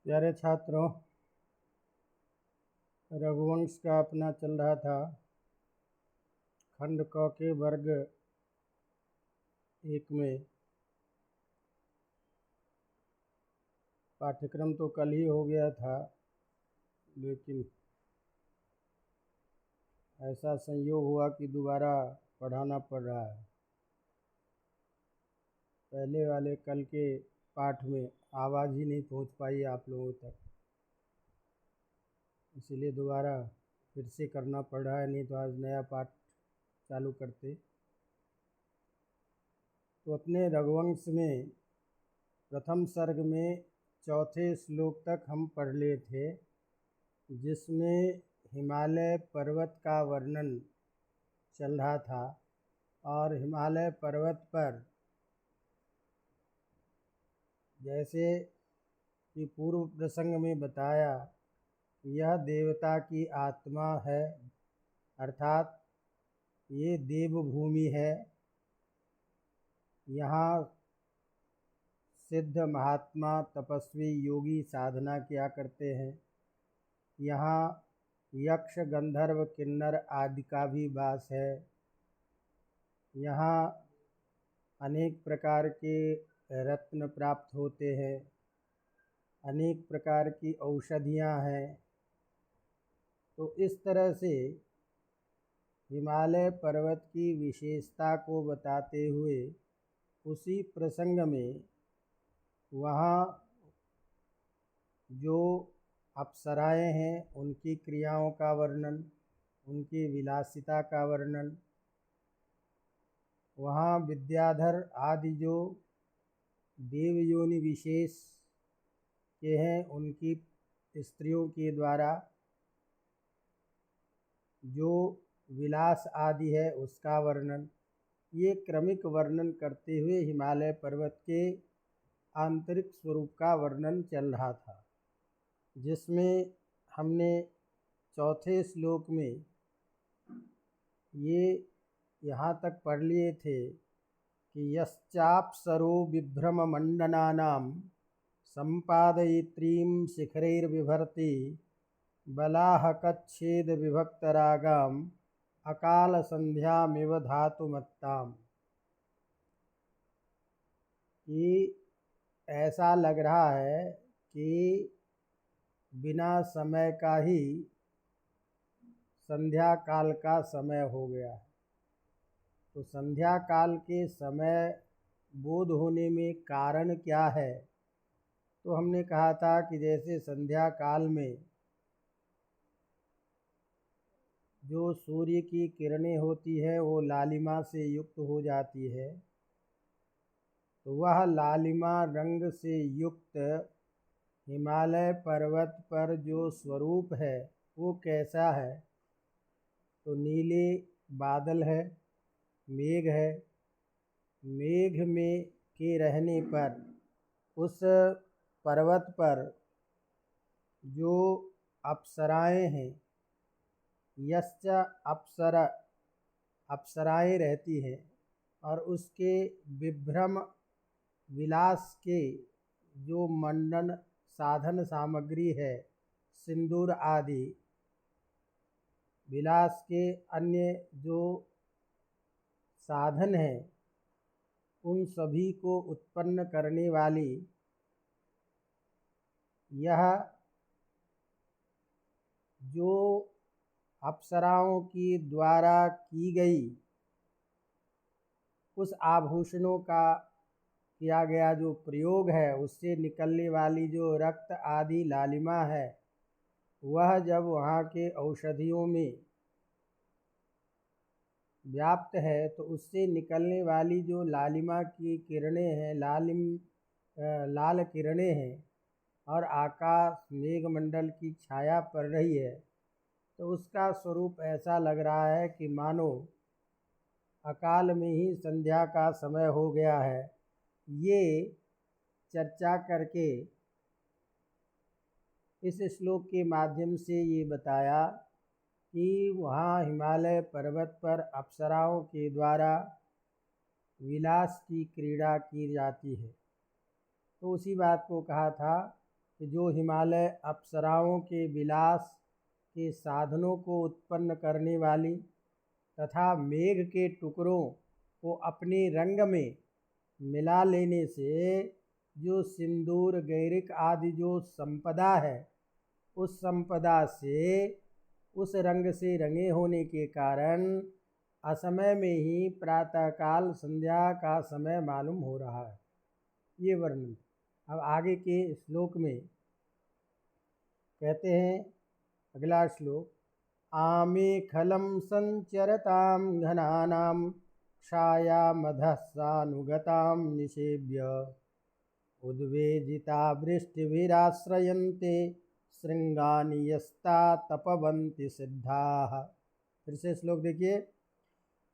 प्यारे छात्रों, रघुवंश का अपना चल रहा था खंड क के वर्ग 1 में। पाठ्यक्रम तो कल ही हो गया था, लेकिन ऐसा संयोग हुआ कि दोबारा पढ़ाना पड़ रहा है। पहले वाले कल के पाठ में आवाज़ ही नहीं पहुंच पाई आप लोगों तक, इसीलिए दोबारा फिर से करना पड़ रहा है, नहीं तो आज नया पाठ चालू करते। तो अपने रघुवंश में प्रथम सर्ग में चौथे श्लोक तक हम पढ़ लिए थे, जिसमें हिमालय पर्वत का वर्णन चल रहा था। और हिमालय पर्वत पर जैसे कि पूर्व प्रसंग में बताया, यह देवता की आत्मा है, अर्थात ये देवभूमि है। यहाँ सिद्ध महात्मा तपस्वी योगी साधना किया करते हैं। यहाँ यक्ष गंधर्व किन्नर आदि का भी वास है। यहाँ अनेक प्रकार के रत्न प्राप्त होते हैं, अनेक प्रकार की औषधियाँ हैं। तो इस तरह से हिमालय पर्वत की विशेषता को बताते हुए उसी प्रसंग में वहाँ जो अप्सराएं हैं उनकी क्रियाओं का वर्णन, उनकी विलासिता का वर्णन, वहाँ विद्याधर आदि जो देवयोनि विशेष के हैं उनकी स्त्रियों के द्वारा जो विलास आदि है उसका वर्णन, ये क्रमिक वर्णन करते हुए हिमालय पर्वत के आंतरिक स्वरूप का वर्णन चल रहा था, जिसमें हमने चौथे श्लोक में ये यहाँ तक पढ़ लिए थे कि यश्चाप्सरो विभ्रममण्डनानां सम्पादयित्रीं शिखरैर्बिभर्ति बलाहकच्छेद विभक्तरागाम् अकाल संध्यामिव धातुमत्ताम्। कि ऐसा लग रहा है कि बिना समय का ही संध्या काल का समय हो गया है। तो संध्या काल के समय बोध होने में कारण क्या है? तो हमने कहा था कि जैसे संध्या काल में जो सूर्य की किरणें होती है वो लालिमा से युक्त हो जाती है, तो वह लालिमा रंग से युक्त हिमालय पर्वत पर जो स्वरूप है वो कैसा है? तो नीले बादल है, मेघ है। मेघ में के रहने पर उस पर्वत पर जो अप्सराएं हैं, यश्च अप्सराएं रहती हैं, और उसके विभ्रम विलास के जो मंडन साधन सामग्री है, सिंदूर आदि विलास के अन्य जो साधन हैं, उन सभी को उत्पन्न करने वाली यह जो अप्सराओं की द्वारा की गई उस आभूषणों का किया गया जो प्रयोग है, उससे निकलने वाली जो रक्त आदि लालिमा है, वह जब वहाँ के औषधियों में व्याप्त है तो उससे निकलने वाली जो लालिमा की किरणें हैं, लाल किरणें हैं, और आकाश मेघमंडल की छाया पड़ रही है, तो उसका स्वरूप ऐसा लग रहा है कि मानो अकाल में ही संध्या का समय हो गया है। ये चर्चा करके इस श्लोक के माध्यम से ये बताया कि वहाँ हिमालय पर्वत पर अप्सराओं के द्वारा विलास की क्रीड़ा की जाती है। तो उसी बात को कहा था कि जो हिमालय अप्सराओं के विलास के साधनों को उत्पन्न करने वाली तथा मेघ के टुकड़ों को अपने रंग में मिला लेने से जो सिंदूर गैरिक आदि जो संपदा है, उस संपदा से उस रंग से रंगे होने के कारण असमय में ही प्रातःकाल संध्या का समय मालूम हो रहा है। ये वर्णन। अब आगे के श्लोक में कहते हैं, अगला श्लोक, आमेखलं संचरतां घनानां छायामधः सानुगतां निषेव्य उद्वेजिता वृष्टिभिराश्रयन्ते शृंगानि यस्ता तपवन्ति सिद्धाः। फिर से श्लोक देखिए,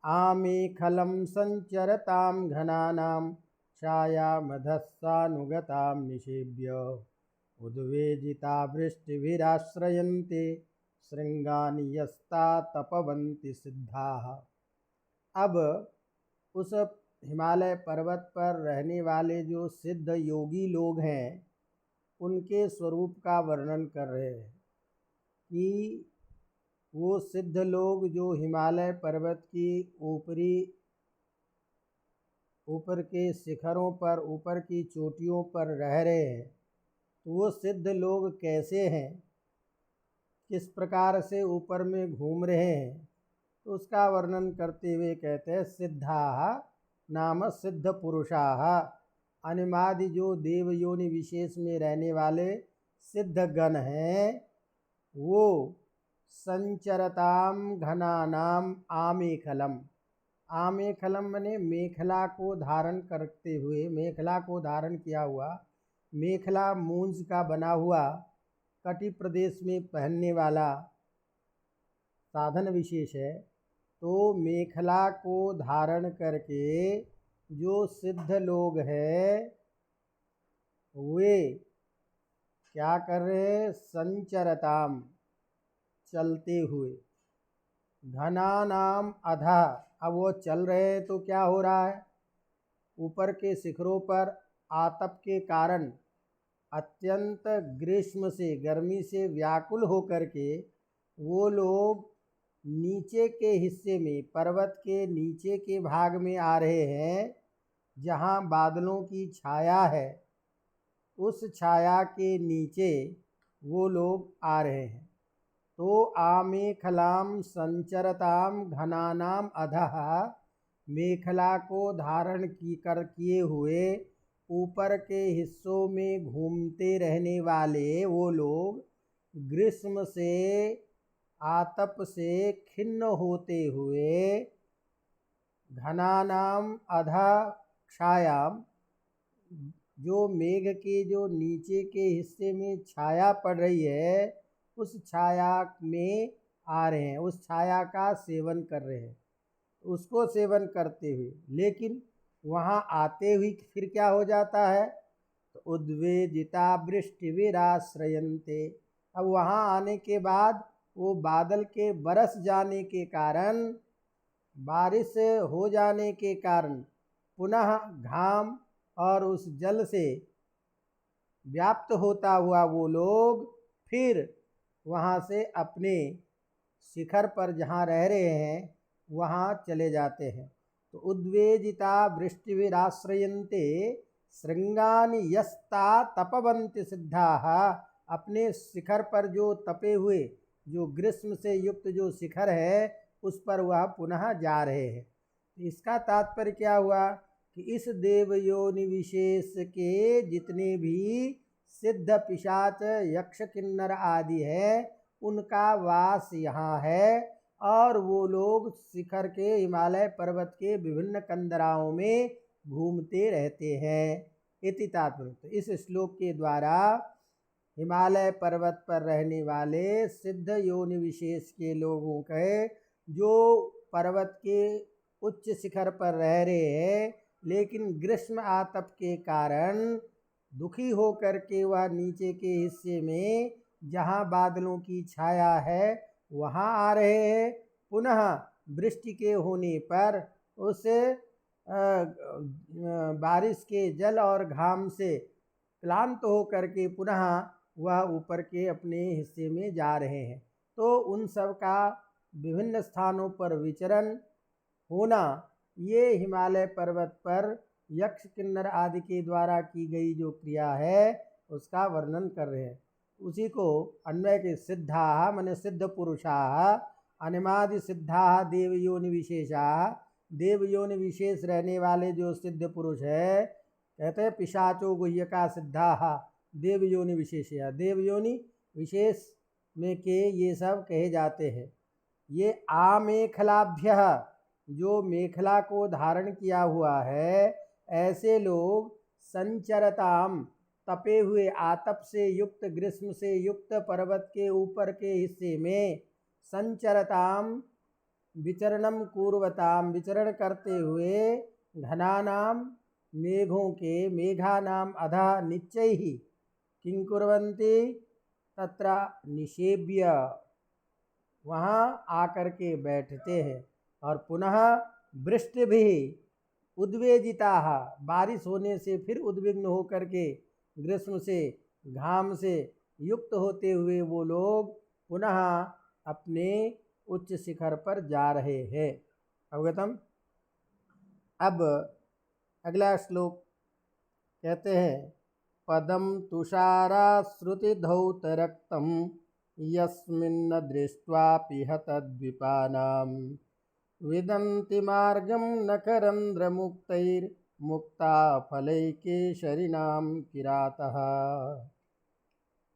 आमेखलं संचरतां घनानां छायामधः सानुगतां निषेव्य उद्वेजिता वृष्टिभिराश्रयन्ते शृंगानि यस्ता तपवन्ति सिद्धाः। अब उस हिमालय पर्वत पर रहने वाले जो सिद्ध योगी लोग हैं, उनके स्वरूप का वर्णन कर रहे हैं कि वो सिद्ध लोग जो हिमालय पर्वत की ऊपर के शिखरों पर, ऊपर की चोटियों पर रह रहे हैं, तो वो सिद्ध लोग कैसे हैं, किस प्रकार से ऊपर में घूम रहे हैं, तो उसका वर्णन करते हुए कहते हैं, सिद्धाः नाम सिद्ध पुरुषाः, अनिमादि जो देव योनि विशेष में रहने वाले सिद्ध गण हैं, वो संचरताम घनानाम आमेखलम, आमेखलम मने मेखला को धारण करते हुए, मेखला को धारण किया हुआ, मेखला मूंज का बना हुआ कटि प्रदेश में पहनने वाला साधन विशेष है। तो मेखला को धारण करके जो सिद्ध लोग हैं, वे क्या कर रहे हैं, संचरताम, चलते हुए, घनानाम अधा, अब वो चल रहे हैं तो क्या हो रहा है, ऊपर के शिखरों पर आतप के कारण अत्यंत ग्रीष्म से, गर्मी से व्याकुल होकर के वो लोग नीचे के हिस्से में, पर्वत के नीचे के भाग में आ रहे हैं, जहाँ बादलों की छाया है, उस छाया के नीचे वो लोग आ रहे हैं। तो आमेखलाम संचरताम घनानाम अधः, मेखला को धारण किए हुए ऊपर के हिस्सों में घूमते रहने वाले वो लोग ग्रीष्म से, आतप से खिन्न होते हुए, घनानाम अधा छायाम, जो मेघ के जो नीचे के हिस्से में छाया पड़ रही है, उस छाया में आ रहे हैं, उस छाया का सेवन कर रहे हैं, उसको सेवन करते हुए, लेकिन वहाँ आते हुए फिर क्या हो जाता है, तो उद्वेजिता वृष्टिभिराश्रयन्ते, अब वहाँ आने के बाद वो बादल के बरस जाने के कारण, बारिश हो जाने के कारण पुनः घाम और उस जल से व्याप्त होता हुआ वो लोग फिर वहाँ से अपने शिखर पर जहाँ रह रहे हैं वहाँ चले जाते हैं। तो उद्वेजिता वृष्टिभिराश्रयन्ते शृंगानि यस्ता तपवन्ति सिद्धाः, अपने शिखर पर जो तपे हुए, जो ग्रीष्म से युक्त जो शिखर है, उस पर वह पुनः जा रहे हैं। इसका तात्पर्य क्या हुआ कि इस देव योनि विशेष के जितने भी सिद्ध पिशाच यक्ष किन्नर आदि है, उनका वास यहाँ है, और वो लोग शिखर के, हिमालय पर्वत के विभिन्न कंदराओं में घूमते रहते हैं। इति तात्पर्य। तो इस श्लोक के द्वारा हिमालय पर्वत पर रहने वाले सिद्ध योनि विशेष के लोगों के, जो पर्वत के उच्च शिखर पर रह रहे हैं, लेकिन ग्रीष्म आतप के कारण दुखी होकर के वह नीचे के हिस्से में जहाँ बादलों की छाया है वहाँ आ रहे हैं, पुनः वृष्टि के होने पर उस बारिश के जल और घाम से क्लांत होकर के पुनः वह ऊपर के अपने हिस्से में जा रहे हैं। तो उन सब का विभिन्न स्थानों पर विचरण होना, ये हिमालय पर्वत पर यक्ष किन्नर आदि के द्वारा की गई जो क्रिया है उसका वर्णन कर रहे हैं। उसी को अन्वय के सिद्धा माने सिद्ध पुरुषा अनिमादि सिद्धा देवयोनि विशेषा, देवयोनि विशेष रहने वाले जो सिद्ध पुरुष है, कहते हैं पिशाचो गुह्यका सिद्धा देवयोनि विशेषया, देवयोनि विशेष में के ये सब कहे जाते हैं। ये आमेखलाभ्य, जो मेखला को धारण किया हुआ है, ऐसे लोग संचरताम, तपे हुए आतप से युक्त ग्रीष्म से युक्त पर्वत के ऊपर के हिस्से में, संचरताम विचरणम कुर्वताम, विचरण करते हुए, घनानाम मेघों के, मेघानाम अधः निश्चैः किं कुर्वन्ति तत्र निषेव्य, वहाँ आकर के बैठते हैं। और पुनः वृष्टि भी उद्वेजिता, बारिश होने से फिर उद्विग्न होकर के ग्रीष्म से घाम से युक्त होते हुए वो लोग पुनः अपने उच्च शिखर पर जा रहे हैं। अवगतम। अब अगला श्लोक कहते हैं, पदम तुषारा श्रुति धौत रक्तम यस्मिन्न दृष्ट्वापि हतद्विपानां विदन्ति मार्गं नखरन्ध्र मुक्ता फलैकेशरिणां किरातः।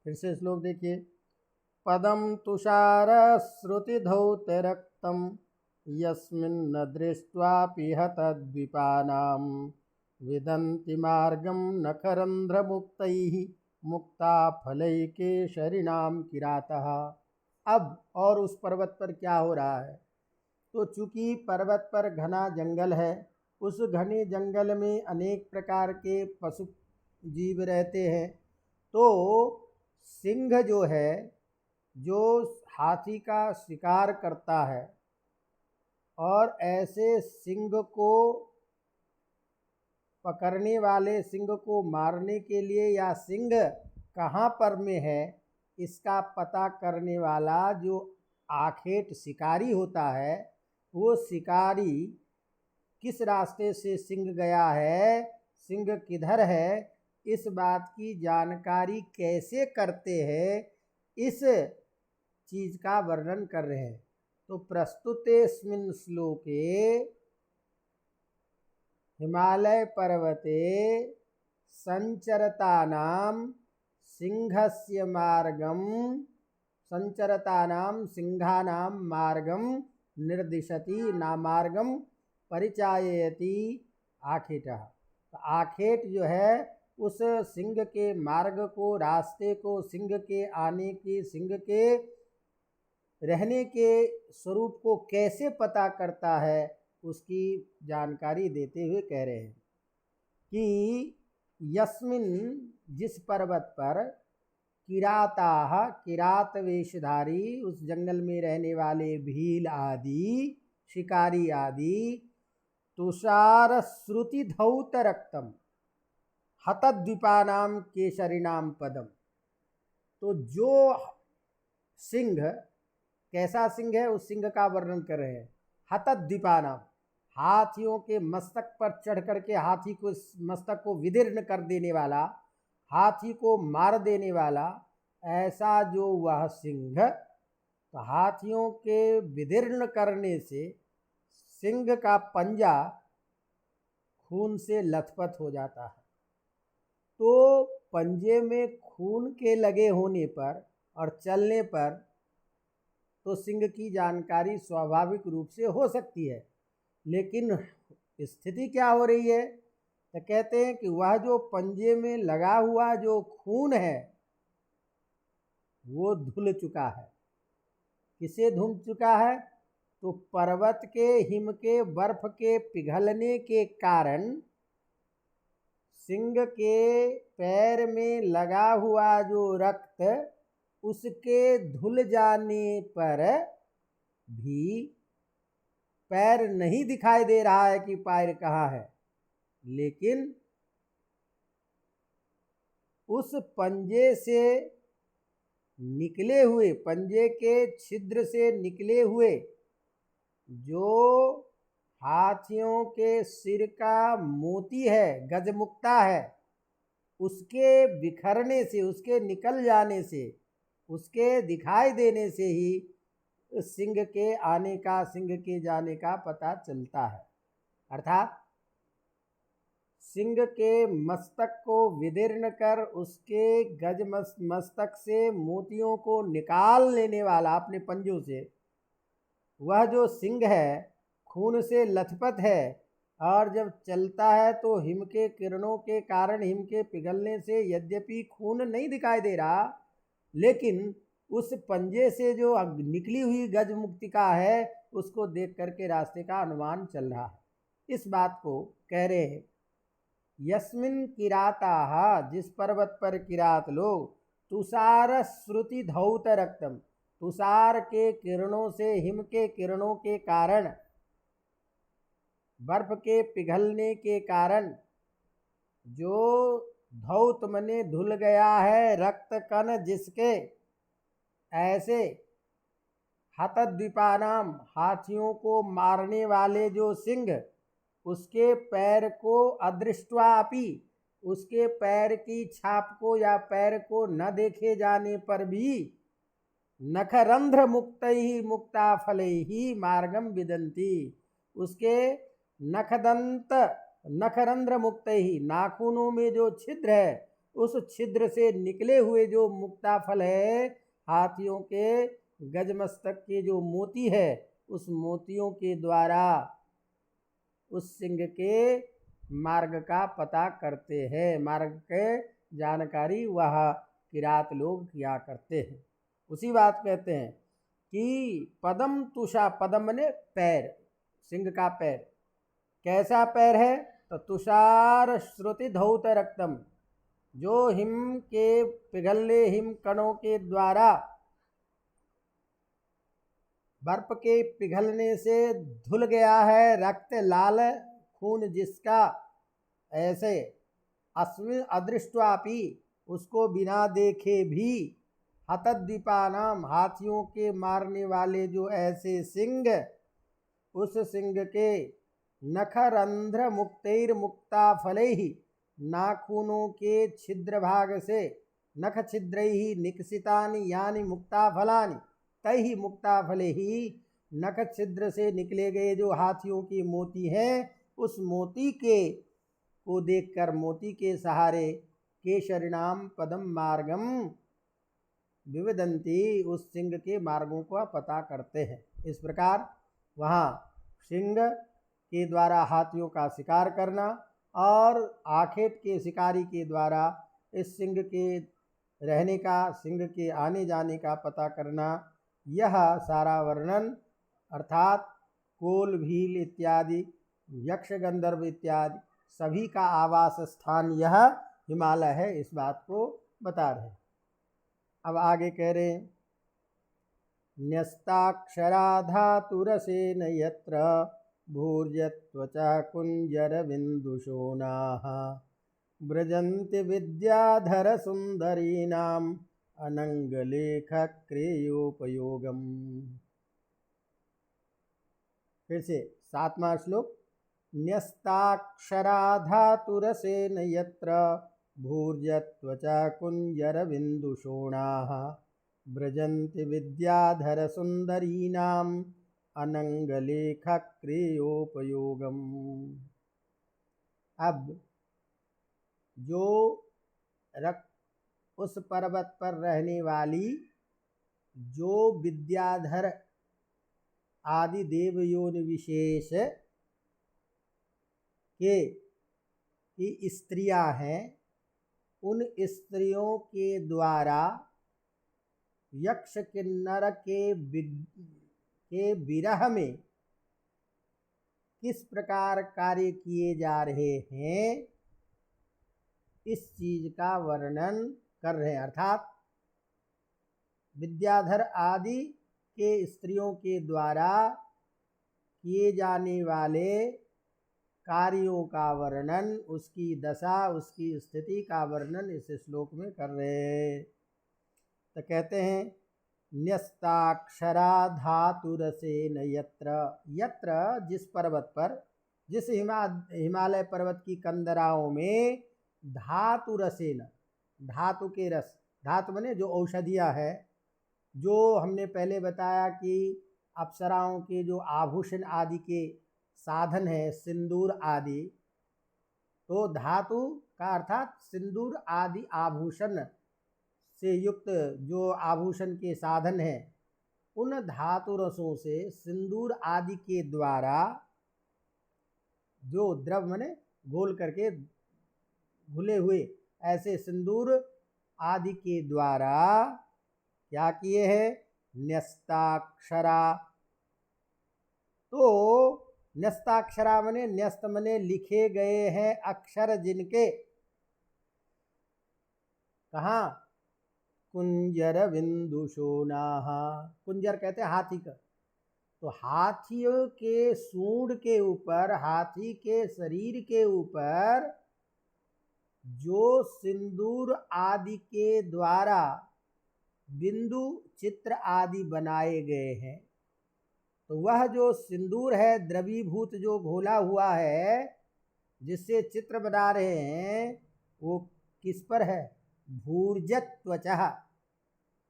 फिर से श्लोक देखिए, पदम तुषार श्रुति धौत रक्तम यस्मिन्न दृष्ट्वापि हतद्विपानां विदन्ति मार्गं नखरन्ध्र मुक्ता फलैकेशरिणां किरातः। अब और उस पर्वत पर क्या हो रहा है, तो चूंकि पर्वत पर घना जंगल है, उस घने जंगल में अनेक प्रकार के पशु जीव रहते हैं। तो सिंह जो है, जो हाथी का शिकार करता है, और ऐसे सिंह को पकड़ने वाले, सिंह को मारने के लिए या सिंह कहाँ पर में है इसका पता करने वाला जो आखेट शिकारी होता है, वो शिकारी किस रास्ते से सिंह गया है, सिंह किधर है, इस बात की जानकारी कैसे करते हैं, इस चीज़ का वर्णन कर रहे हैं। तो प्रस्तुतेस्मिन् श्लोके हिमालय पर्वते संचरतानां सिंहस्य मार्गं, संचरतानां सिंहानां मार्गं निर्दिशति नामार्गं परिचाययति आखेटः। तो आखेट जो है उस सिंह के मार्ग को, रास्ते को, सिंह के आने की, सिंह के रहने के स्वरूप को कैसे पता करता है, उसकी जानकारी देते हुए कह रहे हैं कि यस्मिन, जिस पर्वत पर, किराताः, किरात वेशधारी, उस जंगल में रहने वाले भील आदि, शिकारी आदि, तुषार श्रुति धौत रक्तम हतद्विपानां केशरिणां पदम। तो जो सिंह, कैसा सिंह है, उस सिंह का वर्णन कर रहे हैं। हतद्विपानां, हाथियों के मस्तक पर चढ़ करके हाथी को, मस्तक को विदीर्ण कर देने वाला, हाथी को मार देने वाला, ऐसा जो वह सिंह, तो हाथियों के विदीर्ण करने से सिंह का पंजा खून से लथपथ हो जाता है। तो पंजे में खून के लगे होने पर और चलने पर तो सिंह की जानकारी स्वाभाविक रूप से हो सकती है, लेकिन स्थिति क्या हो रही है, तो कहते हैं कि वह जो पंजे में लगा हुआ जो खून है वो धुल चुका है। किसे धुल चुका है, तो पर्वत के हिम के बर्फ के पिघलने के कारण सिंह के पैर में लगा हुआ जो रक्त, उसके धुल जाने पर भी पैर नहीं दिखाई दे रहा है कि पैर कहाँ है, लेकिन उस पंजे से निकले हुए, पंजे के छिद्र से निकले हुए जो हाथियों के सिर का मोती है, गजमुक्ता है, उसके बिखरने से, उसके निकल जाने से, उसके दिखाई देने से ही सिंह के आने का, सिंह के जाने का पता चलता है। अर्थात सिंह के मस्तक को विदीर्ण कर उसके गज मस्तक से मोतियों को निकाल लेने वाला अपने पंजों से, वह जो सिंह है खून से लथपथ है, और जब चलता है तो हिम के किरणों के कारण, हिम के पिघलने से यद्यपि खून नहीं दिखाई दे रहा, लेकिन उस पंजे से जो निकली हुई गज मुक्तिका है उसको देख करके रास्ते का अनुमान चल रहा है। इस बात को कह रहे हैं, यस्मिन किराताः, जिस पर्वत पर किरात लोग, तुषार श्रुति धौत रक्तम, तुषार के किरणों से, हिम के किरणों के कारण, बर्फ के पिघलने के कारण जो धौत मने धुल गया है रक्त कण जिसके, ऐसे हतद्वीपानाम, हाथियों को मारने वाले जो सिंह, उसके पैर को अदृष्ट्वापि, उसके पैर की छाप को या पैर को न देखे जाने पर भी, नखरंध्र मुक्तैः मुक्ताफलैः मार्गम विदन्ति, उसके नखदंत, नखरंध्र मुक्तैः, नाखूनों में जो छिद्र है, उस छिद्र से निकले हुए जो मुक्ताफल है, हाथियों के गजमस्तक के जो मोती है, उस मोतियों के द्वारा उस सिंह के मार्ग का पता करते हैं। मार्ग के जानकारी वह किरात लोग किया करते हैं। उसी बात कहते हैं कि पदम तुषा, पदम ने पैर, सिंह का पैर कैसा पैर है, तो तुषार श्रुति धौत रक्तम, जो हिम के पिघलने, हिम कणों के द्वारा, बर्फ के पिघलने से धुल गया है रक्त, लाल खून जिसका, ऐसे अस्मिन अदृष्ट्वापि, उसको बिना देखे भी, हतद्वीपानाम, हाथियों के मारने वाले जो ऐसे सिंह, उस सिंह के नखरंध्र मुक्तैर मुक्ताफलैः, नाखूनों के छिद्र भाग से, नख छिद्रैः निकसितानि यानि मुक्ताफलानि, तैहि मुक्ताफलैः, नख छिद्र से निकले गए जो हाथियों की मोती हैं, उस मोती के को देखकर, मोती के सहारे केशरिणाम पदम मार्गम विविदन्ति, उस सिंह के मार्गों का पता करते हैं। इस प्रकार वहाँ सिंह के द्वारा हाथियों का शिकार करना और आखेट के शिकारी के द्वारा इस सिंह के रहने का, सिंह के आने जाने का पता करना, यह सारा वर्णन, अर्थात कोल, भील इत्यादि, यक्ष गंधर्व इत्यादि सभी का आवास स्थान यह हिमालय है, इस बात को बता रहे हैं। अब आगे कह रहे हैं, न्यस्ताक्षरा धातुरसेन यत्र भूर्यत्वचा कुञ्जरबिन्दुशोणाः व्रजन्ति विद्याधर सुन्दरीनाम् अनंगलेखक्रियोपयोगम्। फिर से 7वां श्लोक, न्यस्ताक्षरा धातुरसेन यत्र भूर्यत्वचा कुञ्जरबिन्दुशोणाः व्रजन्ति विद्याधर सुन्दरीनाम् अनंगलेखक्रियोपयोगम्। अब जो उस पर्वत पर रहने वाली जो विद्याधर आदि देवयोनि विशेष के की स्त्रियां हैं, उन स्त्रियों के द्वारा यक्ष किन्नर के विरह में किस प्रकार कार्य किए जा रहे हैं, इस चीज का वर्णन कर रहे हैं। अर्थात विद्याधर आदि के स्त्रियों के द्वारा किए जाने वाले कार्यों का वर्णन, उसकी दशा, उसकी स्थिति का वर्णन इस श्लोक में कर रहे हैं। तो कहते हैं न्यस्ताक्षरा धातुरसेन यत्र, यत्र जिस पर्वत पर, जिस हिमालय पर्वत की कंदराओं में धातु रसेन, धातु के रस, धातु बने जो औषधियाँ है, जो हमने पहले बताया कि अप्सराओं के जो आभूषण आदि के साधन है सिंदूर आदि, तो धातु का अर्थात सिंदूर आदि आभूषण से युक्त जो आभूषण के साधन हैं, उन धातु रसों से सिंदूर आदि के द्वारा जो द्रव मने घोल करके घुले हुए ऐसे सिंदूर आदि के द्वारा क्या किए हैं, न्यस्ताक्षरा। तो न्यस्ताक्षरा मने, न्यस्त मने लिखे गए हैं अक्षर जिनके, कहाँ, कुंजर विंदुशोनाः, कुंजर कहते हैं हाथी का, तो हाथियों के सूंड के ऊपर, हाथी के शरीर के ऊपर जो सिंदूर आदि के द्वारा बिंदु चित्र आदि बनाए गए हैं, तो वह जो सिंदूर है द्रवीभूत जो घोला हुआ है जिससे चित्र बना रहे हैं, वो किस पर है, भूर्जत्वचः,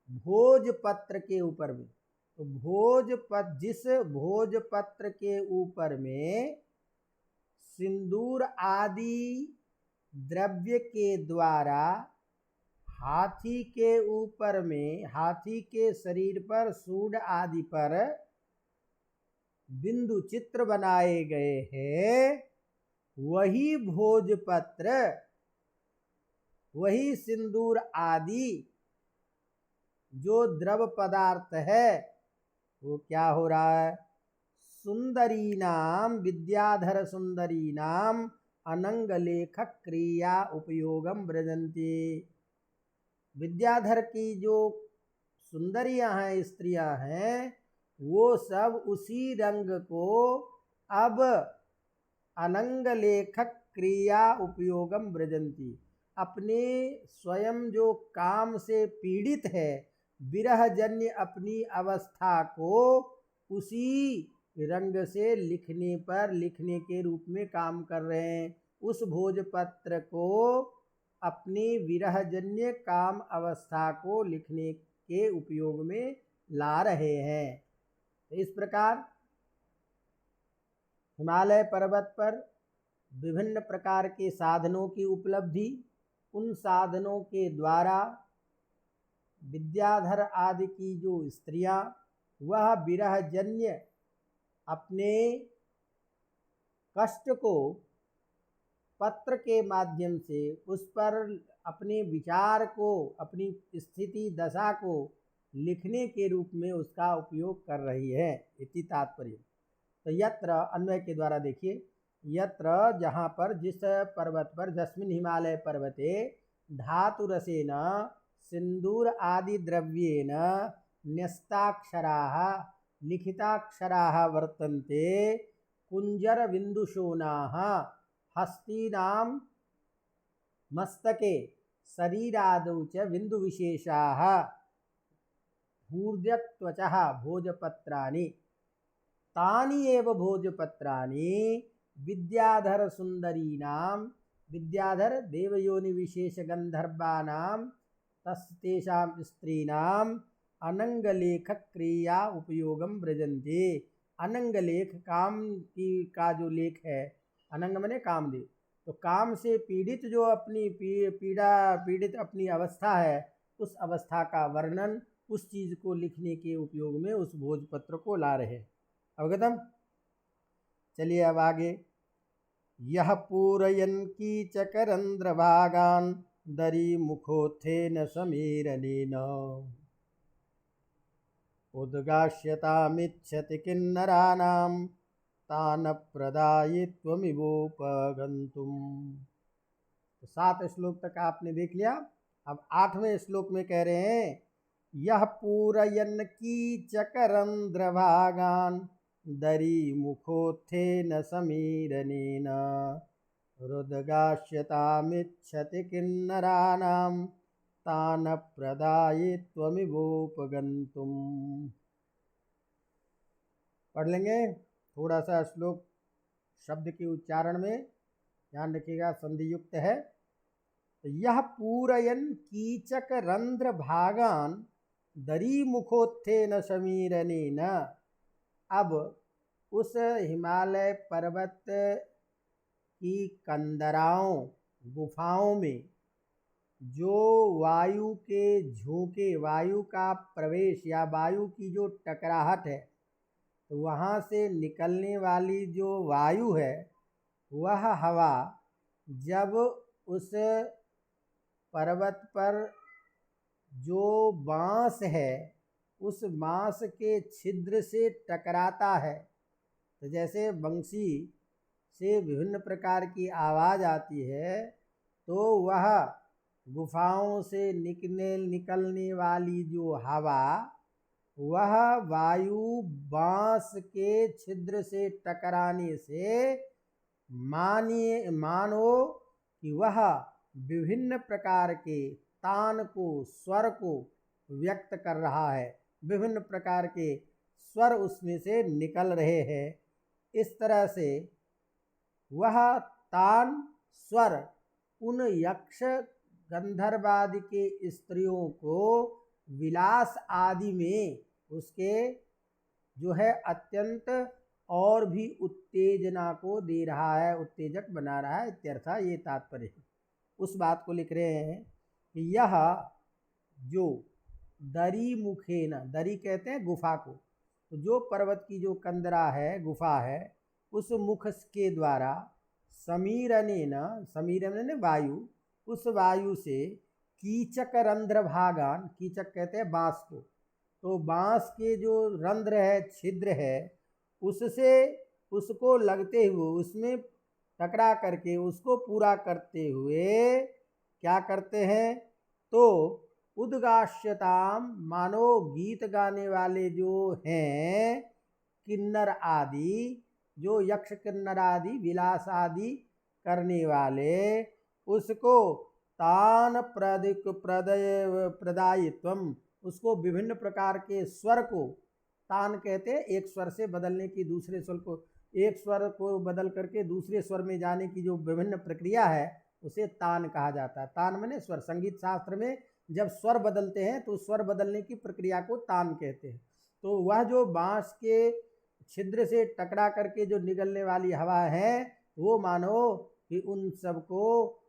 भोजपत्र के ऊपर में। तो भोजपत्र, जिस भोजपत्र के ऊपर में सिंदूर आदि द्रव्य के द्वारा हाथी के ऊपर में, हाथी के शरीर पर, सूंड आदि पर बिंदु चित्र बनाए गए हैं, वही भोजपत्र, वही सिंदूर आदि जो द्रव पदार्थ है, वो क्या हो रहा है, सुंदरी नाम, विद्याधर सुंदरी नाम अनंग लेखक क्रिया उपयोगम ब्रजंती। विद्याधर की जो सुंदरियां हैं, स्त्रियां हैं, वो सब उसी रंग को अब अनंग लेखक क्रिया उपयोगम ब्रजंती, अपने स्वयं जो काम से पीड़ित है, विरहजन्य अपनी अवस्था को उसी रंग से लिखने पर, लिखने के रूप में काम कर रहे हैं। उस भोजपत्र को अपनी विरहजन्य काम अवस्था को लिखने के उपयोग में ला रहे हैं। इस प्रकार हिमालय पर्वत पर विभिन्न प्रकार के साधनों की उपलब्धि, उन साधनों के द्वारा विद्याधर आदि की जो स्त्रियां, वह विरहजन्य अपने कष्ट को पत्र के माध्यम से उस पर अपने विचार को, अपनी स्थिति दशा को लिखने के रूप में उसका उपयोग कर रही है, इति तात्पर्य। तो यत्र अन्वय के द्वारा देखिए, यत्र जहाँ पर, जिस पर्वत पर, जस्मिन हिमालय पर्वते धातुरसेन सिंदूर आदि द्रव्येन न्यस्ताक्षराः लिखिताक्षराः वर्तन्ते, कुंजर विंदुशोनाः हस्तीनां मस्तके शरीरादौ च बिन्दुविशेषाः भूर्जत्वचः भोजपत्राणि, तानि एव भोजपत्राणि विद्याधर सुंदरीनां, विद्याधर देवयोनि विशेष गंधर्वानां तेषां स्त्रीणां अनंगलेख क्रिया उपयोगम ब्रजन्ते। अनंगलेख काम की का जो लेख है, अनंग मने कामदेव, तो काम से पीड़ित जो अपनी पीड़ित अपनी अवस्था है, उस अवस्था का वर्णन, उस चीज को लिखने के उपयोग में उस भोजपत्र को ला रहे। अवगतम। चलिए अब आगे। यह पूरयन कीचकरंद्र भागान दरी मुखोत्थेन समीरनेन उद्गास्यतामिच्छति किन्नराणां तान प्रदायित्वमिवोपगन्तुम्। तो 7 श्लोक तक आपने देख लिया। अब 8वें श्लोक में कह रहे हैं, यह पूरयन कीचकरंद्र भागान, दरीमुखोत्थेन समीरणेन रुद्गास्यतामिच्छति किन्नराणां तान् प्रदायित्वमिवोपगन्तुम्। पढ़ लेंगे थोड़ा सा श्लोक शब्द के उच्चारण में ध्यान रखिएगा, संधि युक्त है। तो यह पूरयन कीचक रंध्र भागान दरी मुखोत्थेन समीरणेन। अब उस हिमालय पर्वत की कंदराओं गुफाओं में जो वायु के झोंके, वायु का प्रवेश या वायु की जो टकराहट है, तो वहाँ से निकलने वाली जो वायु है वह हवा जब उस पर्वत पर जो बांस है उस बांस के छिद्र से टकराता है, तो जैसे बंसी से विभिन्न प्रकार की आवाज़ आती है, तो वह गुफाओं से निकलने वाली जो हवा, वह वायु बांस के छिद्र से टकराने से मानो कि वह विभिन्न प्रकार के तान को, स्वर को व्यक्त कर रहा है, विभिन्न प्रकार के स्वर उसमें से निकल रहे हैं। इस तरह से वह तान स्वर उन यक्ष गंधर्वादि के स्त्रियों को विलास आदि में उसके जो है अत्यंत और भी उत्तेजना को दे रहा है, उत्तेजक बना रहा है, इत्यर्थ ये तात्पर्य है। उस बात को लिख रहे हैं कि यह जो दरी मुखेन, दरी कहते हैं गुफा को, तो जो पर्वत की जो कंदरा है, गुफा है, उस मुख के द्वारा समीरणेन, समीरण वायु, उस वायु से कीचक रंध्र भागान, कीचक कहते हैं बांस को, तो बांस के जो रंध्र है, छिद्र है, उससे उसको लगते हुए, उसमें टकरा करके उसको पूरा करते हुए क्या करते हैं, तो उद्गास्यताम, मानो गीत गाने वाले जो हैं किन्नर आदि, जो यक्ष किन्नर आदि विलास आदि करने वाले, उसको तान प्रदायित्वम, उसको विभिन्न प्रकार के स्वर को, तान कहते हैं एक स्वर से बदलने की, दूसरे स्वर को, एक स्वर को बदल करके दूसरे स्वर में जाने की जो विभिन्न प्रक्रिया है उसे तान कहा जाता है। तान माने स्वर। संगीत शास्त्र में जब स्वर बदलते हैं तो स्वर बदलने की प्रक्रिया को तान कहते हैं। तो वह जो बांस के छिद्र से टकरा करके जो निकलने वाली हवा है, वो मानो कि उन सबको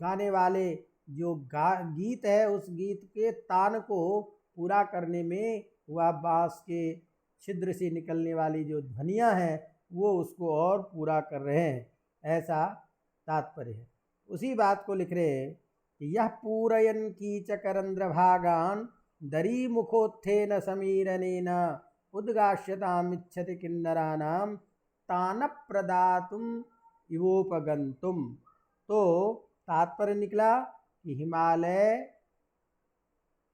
गाने वाले जो गीत है, उस गीत के तान को पूरा करने में वह बांस के छिद्र से निकलने वाली जो ध्वनियाँ हैं वो उसको और पूरा कर रहे हैं, ऐसा तात्पर्य है। उसी बात को लिख रहे हैं कि यह पूरयन कीचकरंध्र भागान दरी मुखोत्थेन समीरणेन उद्गास्यतामिच्छति किन्नराणां तान प्रदातुम इवोपगंतुम। तो तात्पर्य निकला कि हिमालय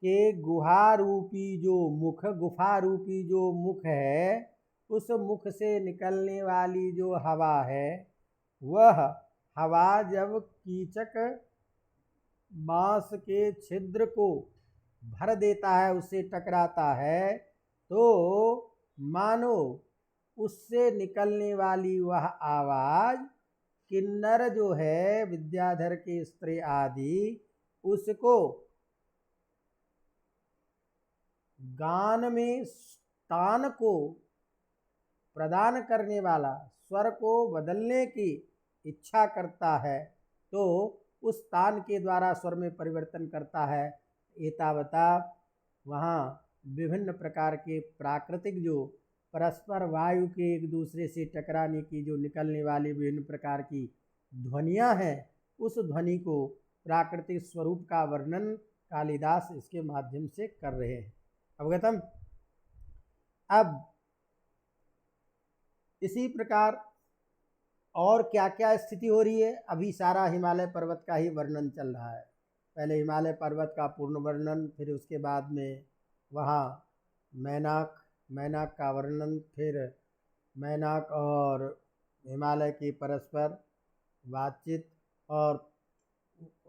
के गुहा रूपी जो मुख, गुफा रूपी जो मुख है, उस मुख से निकलने वाली जो हवा है, वह हवा जब कीचक बांस के छिद्र को भर देता है, उससे टकराता है, तो मानो उससे निकलने वाली वह आवाज़ किन्नर जो है, विद्याधर के स्त्री आदि, उसको गान में तान को प्रदान करने वाला, स्वर को बदलने की इच्छा करता है, तो उस तान के द्वारा स्वर में परिवर्तन करता है। एतावता वहाँ विभिन्न प्रकार के प्राकृतिक जो परस्पर वायु के एक दूसरे से टकराने की जो निकलने वाली विभिन्न प्रकार की ध्वनियाँ हैं, उस ध्वनि को, प्राकृतिक स्वरूप का वर्णन कालिदास इसके माध्यम से कर रहे हैं। अवगतम। अब इसी प्रकार और क्या क्या स्थिति हो रही है, अभी सारा हिमालय पर्वत का ही वर्णन चल रहा है। पहले हिमालय पर्वत का पूर्ण वर्णन, फिर उसके बाद में वहाँ मैनाक का वर्णन, फिर मैनाक और हिमालय की परस्पर बातचीत और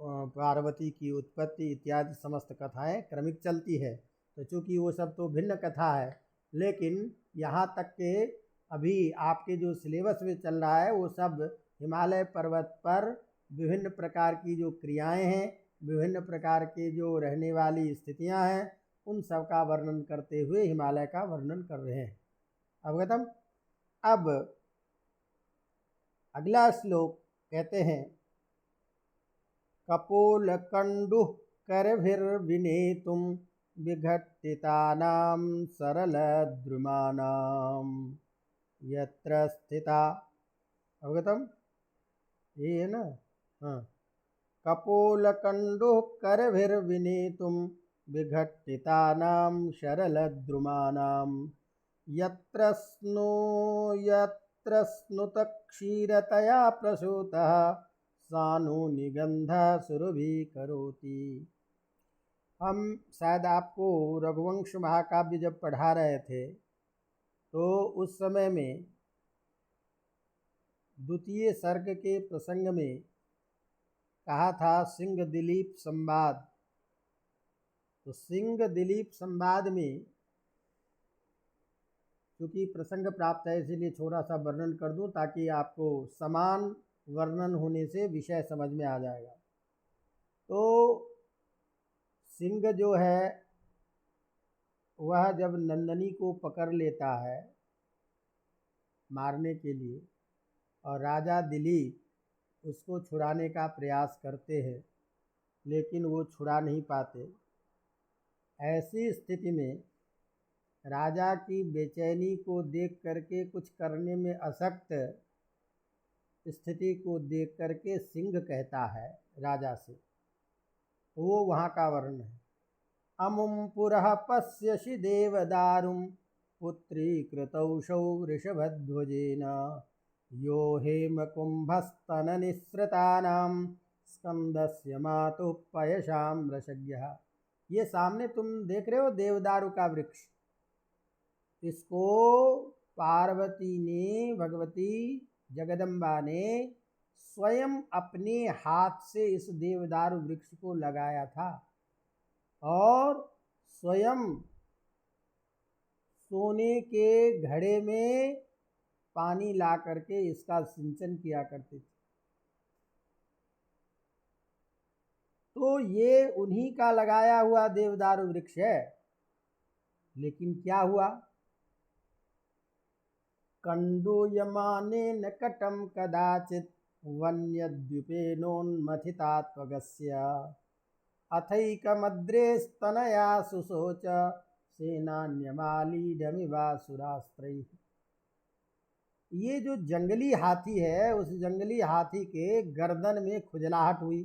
पार्वती की उत्पत्ति इत्यादि समस्त कथाएं क्रमिक चलती है। तो चूँकि वो सब तो भिन्न कथा है, लेकिन यहाँ तक के अभी आपके जो सिलेबस में चल रहा है वो सब हिमालय पर्वत पर विभिन्न प्रकार की जो क्रियाएं हैं, विभिन्न प्रकार के जो रहने वाली स्थितियां हैं, उन सब का वर्णन करते हुए हिमालय का वर्णन कर रहे हैं। अवगतम। अब अगला श्लोक कहते हैं, कपोलकण्डुः करभिर्विनेतुं विघट्टितानां सरलद्रुमाणां यत्र स्थिता। अवगतम, ये है ना। हाँ, कपोलकण्डुः करभिर्विनेतुं विघट्टितानां सरलद्रुमाणां यत्र स्नुतक्षीरतया प्रसूतः सानु निगंध सुरभि करोति। हम शायद आपको रघुवंश महाकाव्य जब पढ़ा रहे थे तो उस समय में द्वितीय सर्ग के प्रसंग में कहा था सिंह दिलीप संवाद। तो सिंह दिलीप संवाद में क्योंकि प्रसंग प्राप्त है इसीलिए थोड़ा सा वर्णन कर दूं ताकि आपको समान वर्णन होने से विषय समझ में आ जाएगा। तो सिंह जो है वह जब नंदनी को पकड़ लेता है मारने के लिए और राजा दिलीप उसको छुड़ाने का प्रयास करते हैं, लेकिन वो छुड़ा नहीं पाते। ऐसी स्थिति में राजा की बेचैनी को देख करके, कुछ करने में अशक्त स्थिति को देख करके सिंह कहता है राजा से, वो वहाँ का वर्णन है। अमुं पुरः पश्यसि देवदारुं पुत्रीकृतौषौ वृषभध्वजेन यो हेमकुम्भस्तननिःसृतानां स्कन्दस्य मातुः पयसां रसज्ञः। ये सामने तुम देख रहे हो देवदारू का वृक्ष, इसको पार्वती ने, भगवती जगदम्बा ने स्वयं अपने हाथ से इस देवदारू वृक्ष को लगाया था और स्वयं सोने के घड़े में पानी ला करके इसका सिंचन किया करते थे। तो ये उन्हीं का लगाया हुआ देवदारू वृक्ष है। लेकिन क्या हुआ, कंडूयमानेन कटम कदाचित् वन्यद्वीपेनोन्मथितात्वगस्य अथैकमद्रेस्तनया सुशोच सेनान्यमालीडमिवासुरास्त्रैः। ये जो जंगली हाथी है, उस जंगली हाथी के गर्दन में खुजलाहट हुई।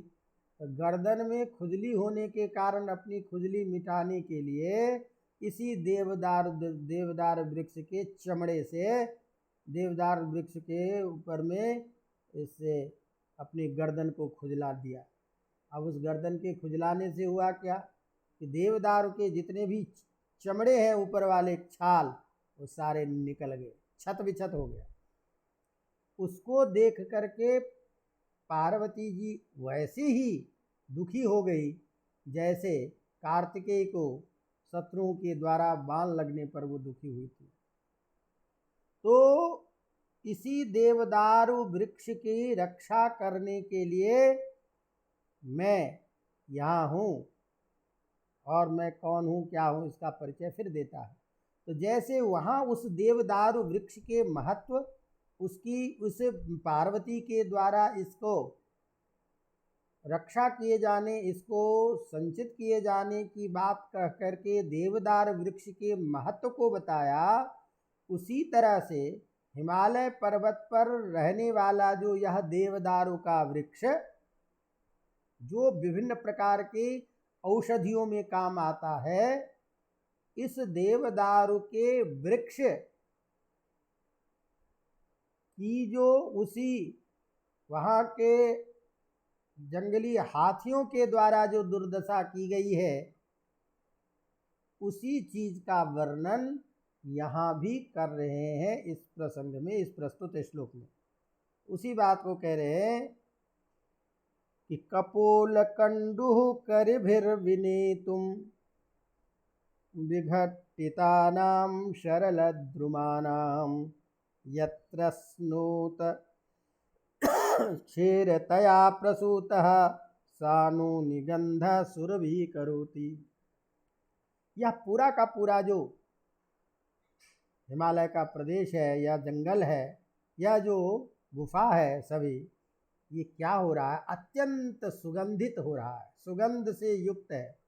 तो गर्दन में खुजली होने के कारण अपनी खुजली मिटाने के लिए इसी देवदार वृक्ष के चमड़े से, देवदार वृक्ष के ऊपर में इससे अपनी गर्दन को खुजला दिया। अब उस गर्दन के खुजलाने से हुआ क्या कि देवदार के जितने भी चमड़े हैं ऊपर वाले छाल, वो सारे निकल गए, छत बिछत हो गया। उसको देख करके पार्वती जी वैसी ही दुखी हो गई जैसे कार्तिकेय को शत्रुओं के द्वारा बाण लगने पर वो दुखी हुई थी। तो इसी देवदारू वृक्ष की रक्षा करने के लिए मैं यहाँ हूँ, और मैं कौन हूँ क्या हूँ इसका परिचय फिर देता है। तो जैसे वहाँ उस देवदारू वृक्ष के महत्व, उस पार्वती के द्वारा इसको रक्षा किए जाने, इसको संचित किए जाने की बात कह करके देवदार वृक्ष के महत्व को बताया, उसी तरह से हिमालय पर्वत पर रहने वाला जो यह देवदारू का वृक्ष, जो विभिन्न प्रकार के औषधियों में काम आता है, इस देवदारू के वृक्ष की जो उसी वहाँ के जंगली हाथियों के द्वारा जो दुर्दशा की गई है, उसी चीज का वर्णन यहाँ भी कर रहे हैं इस प्रसंग में, इस प्रस्तुत श्लोक में। उसी बात को कह रहे हैं कि कपोल कंडुः करिभिर्विनेतुं विघट्टितानां शरलद्रुमाणां यत्र स्नोत क्षीरतया प्रसूतः सानु निगंध सुरभि करोति। यह पूरा का पूरा जो हिमालय का प्रदेश है या जंगल है या जो गुफा है, सभी ये क्या हो रहा है, अत्यंत सुगंधित हो रहा है, सुगंध से युक्त है।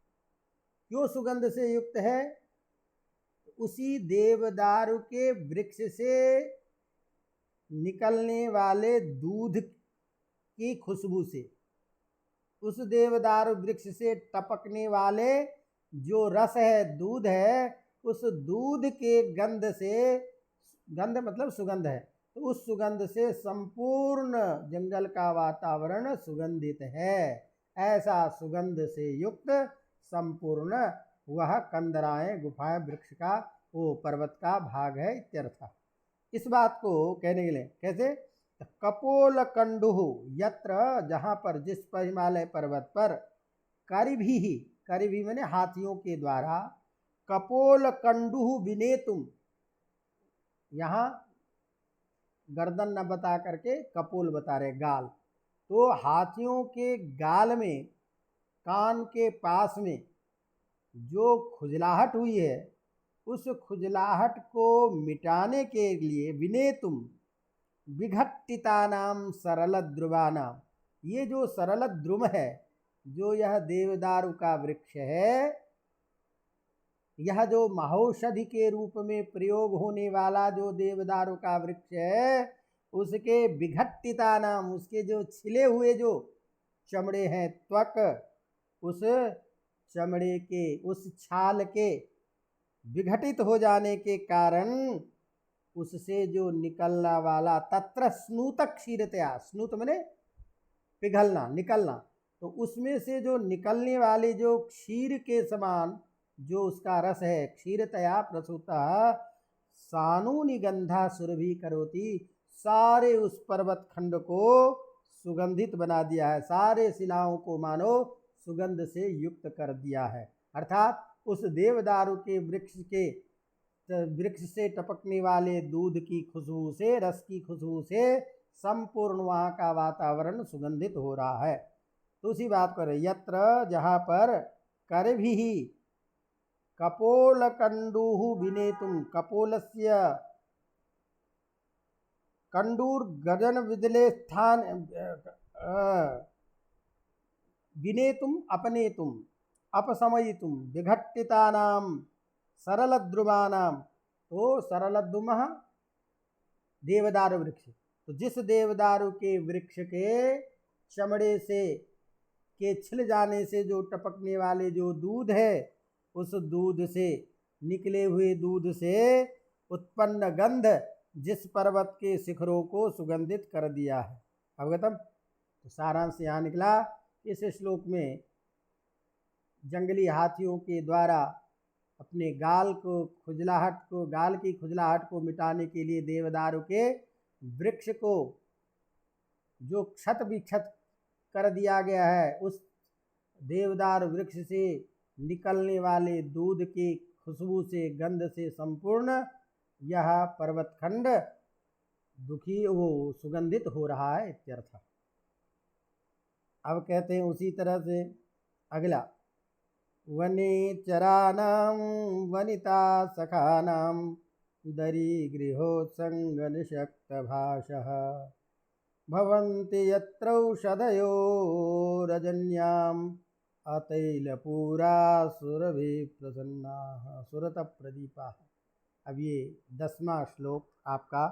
क्यों सुगंध से युक्त है? उसी देवदारू के वृक्ष से निकलने वाले दूध की खुशबू से, उस देवदारू वृक्ष से टपकने वाले जो रस है, दूध है, उस दूध के गंध से, गंध मतलब सुगंध है, तो उस सुगंध से संपूर्ण जंगल का वातावरण सुगंधित है। ऐसा सुगंध से युक्त संपूर्ण वह कंदराएं, गुफाएं, वृक्ष का, वो पर्वत का भाग है इत्यर्थ। इस बात को कहने के लिए कैसे, कपोल कंडुः, यत्र, जहाँ पर, जिस पर, हिमालय पर्वत पर, करिभिः, करिभिः माने हाथियों के द्वारा, कपोल कंडुः विनेतुम, यहाँ गर्दन न बता करके कपोल बता रहे, गाल, तो हाथियों के गाल में, कान के पास में जो खुजलाहट हुई है, उस खुजलाहट को मिटाने के लिए विनेतुम विघट्टितानाम सरलद्रुमाणाम, ये जो सरलद्रुम है, जो यह देवदारू का वृक्ष है, यह जो महौषधि के रूप में प्रयोग होने वाला जो देवदारू का वृक्ष है, उसके विघट्टितानाम, उसके जो छिले हुए जो चमड़े हैं, त्वक, उस चमड़े के, उस छाल के विघटित हो जाने के कारण उससे जो निकलना वाला, तत्र स्नूत क्षीरतया, स्नूत माने पिघलना, निकलना, तो उसमें से जो निकलने वाले जो क्षीर के समान जो उसका रस है, क्षीरतया प्रसूतः सानु निगंधा सुरभि करोति, सारे उस पर्वत खंड को सुगंधित बना दिया है, सारे शिलाओं को मानो सुगंध से युक्त कर दिया है। अर्थात उस देवदारू के वृक्ष से टपकने वाले दूध की खुशबू से, रस की खुशबू से संपूर्ण वहाँ का वातावरण सुगंधित हो रहा है। तो उसी बात पर, यत्र, जहाँ पर, करिभिः कपोल कंडुः विनेतुम, कपोलस्य कंडूर गगन विदले स्थान विनेतुम अपनेतुम अपसमयितुम विघट्टितानाम सरलद्रुमाणाम, तो सरलद्रुमः देवदारू वृक्ष, तो जिस देवदारू के वृक्ष के चमड़े से के छिल जाने से जो टपकने वाले जो दूध है, उस दूध से, निकले हुए दूध से उत्पन्न गंध जिस पर्वत के शिखरों को सुगंधित कर दिया है। अवगतम। तो सारांश यहाँ निकला, इस श्लोक में जंगली हाथियों के द्वारा अपने गाल की खुजलाहट को मिटाने के लिए देवदारू के वृक्ष को जो क्षत विक्षत कर दिया गया है, उस देवदारू वृक्ष से निकलने वाले दूध की खुशबू से, गंध से संपूर्ण यह पर्वतखंड दुखी, वो सुगंधित हो रहा है इत्यर्थ। अब कहते हैं उसी तरह से अगला, वनेचराणां वनिता सखानां दरीगृहोत्सङ्गनिषक्तभाषः भवन्ति यत्रौषधयो रजन्याम् अतैलपूरा सुरभि प्रसन्नाः सुरतप्रदीपाः। अब ये 10वां श्लोक आपका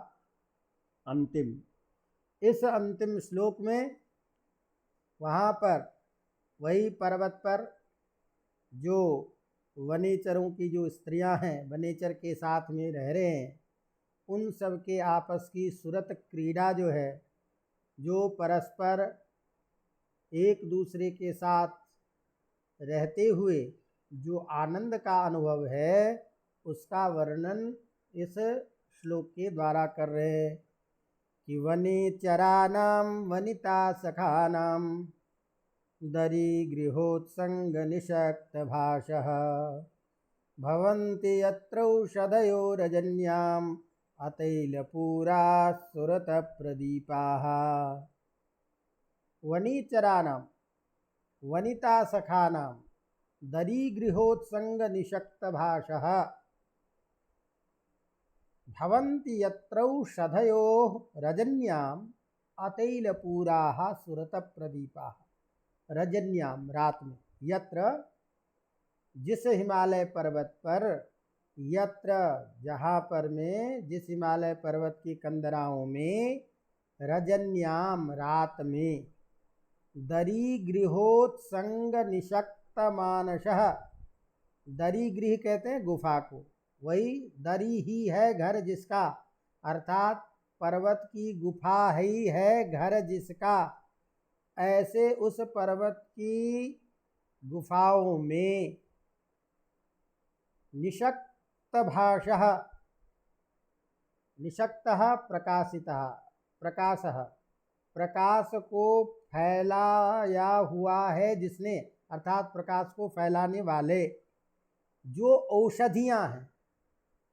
अंतिम। इस अंतिम श्लोक में वहाँ पर वही पर्वत पर जो वनेचरों की जो स्त्रियां हैं, वनेचर के साथ में रह रहे हैं, उन सब के आपस की सुरत क्रीड़ा जो है, जो परस्पर एक दूसरे के साथ रहते हुए जो आनंद का अनुभव है, उसका वर्णन इस श्लोक के द्वारा कर रहे हैं कि वनिचराणां वनिता सखानां दरीगृहोत्सङ्गनिषक्तभाषः भवन्ति यत्रौषधयो रजन्याम् अतैलपूराः सुरतप्रदीपाः। वनिचराणां वनिता सखानां दरीगृहोत्सङ्गनिषक्तभाषः भवन्ति यत्रौषधयो रजन्याम् अतैलपूराः सुरतप्रदीपाः। रजन्याम रात में, यत्र जिस हिमालय पर्वत पर, यत्र जहाँ पर में, जिस हिमालय पर्वत की कंदराओं में, रजन्याम रात में, दरी गृहोत्संग निषक्त मानसः, दरी गृह कहते हैं गुफा को, वही दरी ही है घर जिसका, अर्थात पर्वत की गुफा ही है घर जिसका। ऐसे उस पर्वत की गुफाओं में निषक्त भाषः, निषक्तः प्रकाशितः, प्रकाशः, प्रकाश को फैलाया हुआ है जिसने, अर्थात प्रकाश को फैलाने वाले जो औषधियाँ हैं,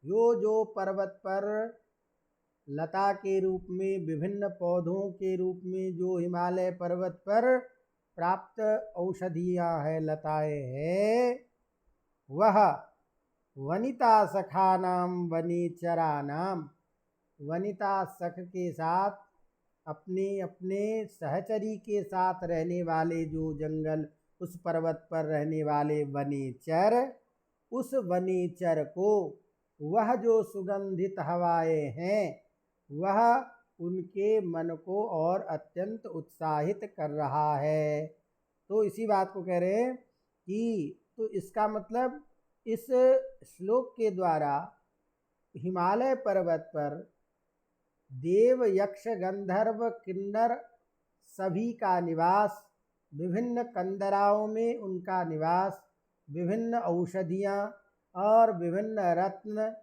जो पर्वत पर लता के रूप में, विभिन्न पौधों के रूप में जो हिमालय पर्वत पर प्राप्त औषधियाँ हैं, लताएँ हैं, वह वनिता सखानाम वनिचरानाम, वनिता सख के साथ अपने अपने सहचरी के साथ रहने वाले जो जंगल, उस पर्वत पर रहने वाले वनिचर, उस वनिचर को वह जो सुगंधित हवाएं हैं वह उनके मन को और अत्यंत उत्साहित कर रहा है। तो इसी बात को कह रहे हैं कि तो इसका मतलब इस श्लोक के द्वारा हिमालय पर्वत पर देव यक्ष गंधर्व किन्नर सभी का निवास, विभिन्न कंदराओं में उनका निवास, विभिन्न औषधियाँ और विभिन्न रत्न,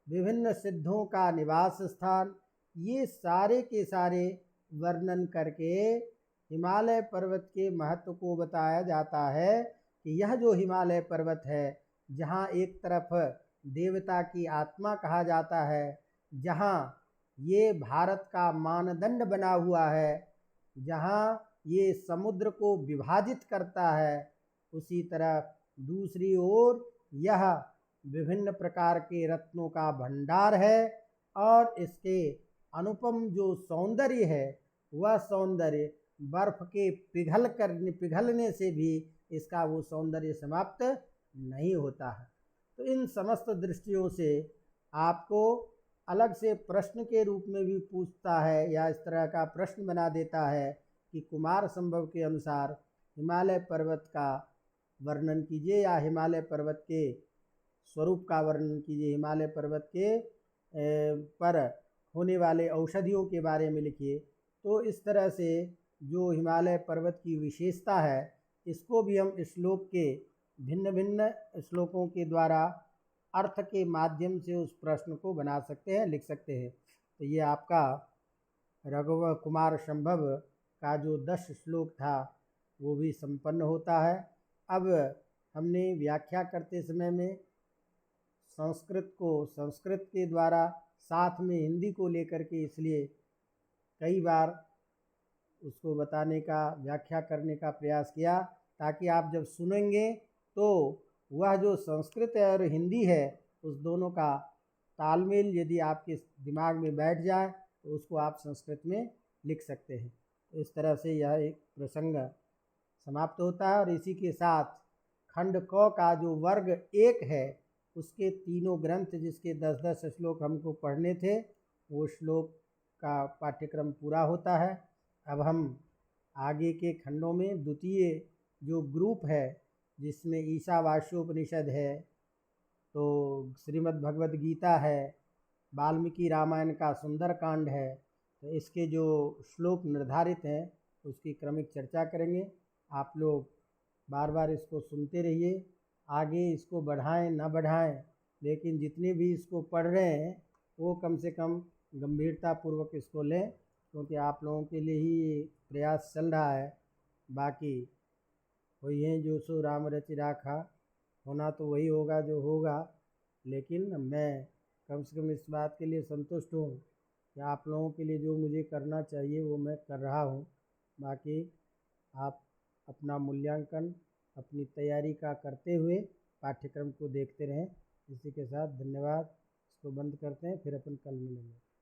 विभिन्न सिद्धों का निवास स्थान, ये सारे के सारे वर्णन करके हिमालय पर्वत के महत्व को बताया जाता है कि यह जो हिमालय पर्वत है, जहाँ एक तरफ देवता की आत्मा कहा जाता है, जहाँ ये भारत का मानदंड बना हुआ है, जहाँ ये समुद्र को विभाजित करता है, उसी तरह दूसरी ओर यह विभिन्न प्रकार के रत्नों का भंडार है और इसके अनुपम जो सौंदर्य है, वह सौंदर्य बर्फ के पिघलने से भी इसका वो सौंदर्य समाप्त नहीं होता है। तो इन समस्त दृष्टियों से आपको अलग से प्रश्न के रूप में भी पूछता है या इस तरह का प्रश्न बना देता है कि कुमार संभव के अनुसार हिमालय पर्वत का वर्णन कीजिए या हिमालय पर्वत के स्वरूप का वर्णन कीजिए, हिमालय पर्वत के पर होने वाले औषधियों के बारे में लिखिए। तो इस तरह से जो हिमालय पर्वत की विशेषता है, इसको भी हम इस श्लोक के भिन्न भिन्न श्लोकों के द्वारा अर्थ के माध्यम से उस प्रश्न को बना सकते हैं, लिख सकते हैं। तो ये आपका रघुवर कुमार संभव का जो 10 श्लोक था वो भी संपन्न होता है। अब हमने व्याख्या करते समय में संस्कृत को संस्कृत के द्वारा साथ में हिंदी को लेकर के इसलिए कई बार उसको बताने का, व्याख्या करने का प्रयास किया, ताकि आप जब सुनेंगे तो वह जो संस्कृत और हिंदी है उस दोनों का तालमेल यदि आपके दिमाग में बैठ जाए तो उसको आप संस्कृत में लिख सकते हैं। तो इस तरह से यह एक प्रसंग समाप्त होता है और इसी के साथ खंड क का जो वर्ग 1 है उसके तीनों ग्रंथ जिसके 10-10 श्लोक हमको पढ़ने थे, वो श्लोक का पाठ्यक्रम पूरा होता है। अब हम आगे के खंडों में द्वितीय जो ग्रुप है जिसमें ईशावास्योपनिषद है, तो श्रीमद् भगवद गीता है, वाल्मीकि रामायण का सुंदरकांड है, तो इसके जो श्लोक निर्धारित हैं उसकी क्रमिक चर्चा करेंगे। आप लोग बार बार इसको सुनते रहिए, आगे इसको बढ़ाएं न बढ़ाएं लेकिन जितने भी इसको पढ़ रहे हैं वो कम से कम गंभीरतापूर्वक इसको लें, क्योंकि आप लोगों के लिए ही ये प्रयास चल रहा है। बाकी वही है जो सो राम रचि राखा, होना तो वही होगा जो होगा, लेकिन मैं कम से कम इस बात के लिए संतुष्ट हूँ कि आप लोगों के लिए जो मुझे करना चाहिए वो मैं कर रहा हूँ। बाकी आप अपना मूल्यांकन अपनी तैयारी का करते हुए पाठ्यक्रम को देखते रहें। इसी के साथ धन्यवाद। इसको बंद करते हैं, फिर अपन कल मिलेंगे।